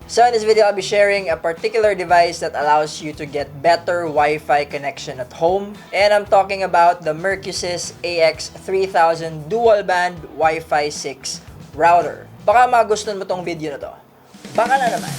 So in this video, I'll be sharing a particular device that allows you to get better Wi-Fi connection at home. And I'm talking about the Mercusys AX3000 dual band Wi-Fi 6 router. Baka magustuhan mo tong video na to. Baka na naman.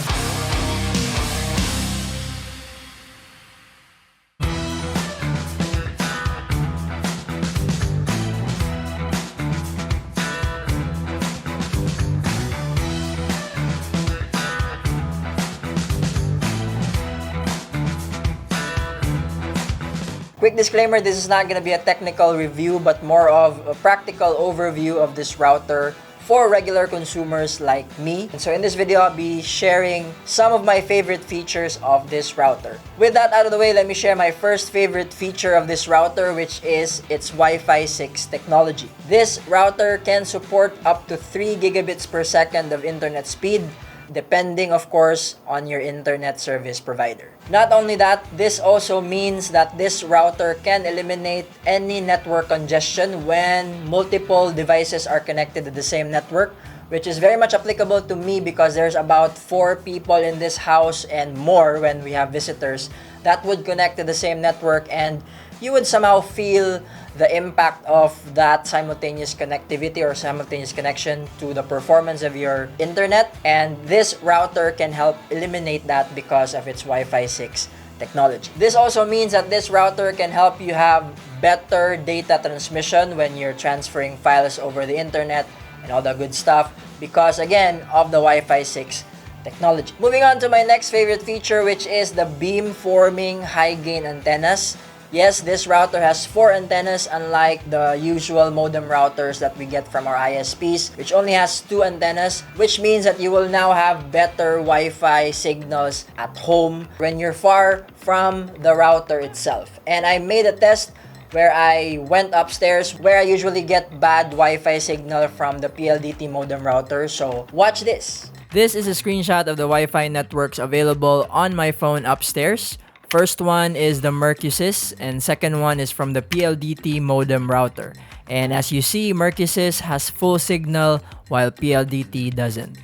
Quick disclaimer, this is not going to be a technical review but more of a practical overview of this router for regular consumers like me. And so in this video, I'll be sharing some of my favorite features of this router. With that out of the way, let me share my first favorite feature of this router, which is its Wi-Fi 6 technology. This router can support up to 3 gigabits per second of internet speed, depending of course on your internet service provider. Not only that, this also means that this router can eliminate any network congestion when multiple devices are connected to the same network, which is very much applicable to me because there's about 4 people in this house and more when we have visitors that would connect to the same network, and you would somehow feel the impact of that simultaneous connectivity or simultaneous connection to the performance of your internet. And this router can help eliminate that because of its Wi-Fi 6 technology. This also means that this router can help you have better data transmission when you're transferring files over the internet and all the good stuff because, again, of the Wi-Fi 6 technology. Moving on to my next favorite feature, which is the beam-forming high-gain antennas. Yes, this router has 4 antennas, unlike the usual modem routers that we get from our ISPs, which only has 2 antennas, which means that you will now have better Wi-Fi signals at home when you're far from the router itself. And I made a test where I went upstairs where I usually get bad Wi-Fi signal from the PLDT modem router. So watch this. This is a screenshot of the Wi-Fi networks available on my phone upstairs. First one is the Mercusys, and second one is from the PLDT modem router. And as you see, Mercusys has full signal while PLDT doesn't.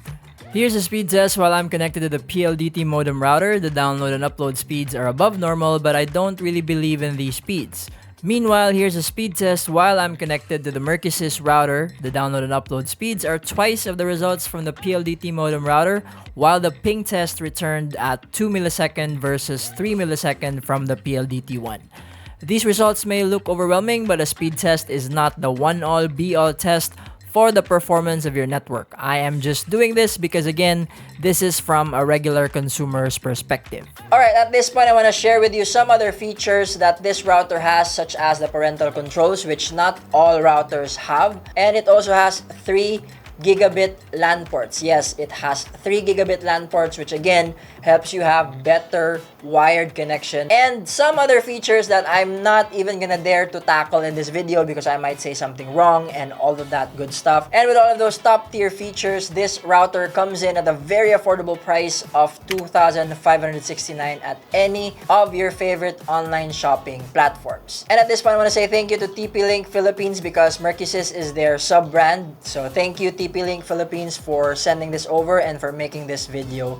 Here's a speed test while I'm connected to the PLDT modem router. The download and upload speeds are above normal, but I don't really believe in these speeds. Meanwhile, here's a speed test while I'm connected to the Mercusys router. The download and upload speeds are twice of the results from the PLDT modem router, while the ping test returned at 2 millisecond versus 3 millisecond from the PLDT one. These results may look overwhelming, but a speed test is not the one-all be-all test for the performance of your network. I am just doing this because, again, this is from a regular consumer's perspective. Alright, at this point I want to share with you some other features that this router has, such as the parental controls, which not all routers have. And it also has 3 gigabit LAN ports. Yes, it has 3 gigabit LAN ports, which again helps you have better wired connection, and some other features that I'm not even gonna dare to tackle in this video because I might say something wrong and all of that good stuff. And with all of those top tier features, this router comes in at a very affordable price of $2,569 at any of your favorite online shopping platforms. And at this point, I want to say thank you to TP-Link Philippines because Mercusys is their sub-brand. So thank you, TP-Link Philippines, for sending this over and for making this video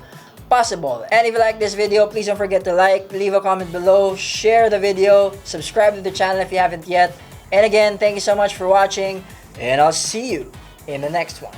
possible. And if you like this video, please don't forget to like, leave a comment below, share the video, subscribe to the channel if you haven't yet. And again, thank you so much for watching, and I'll see you in the next one.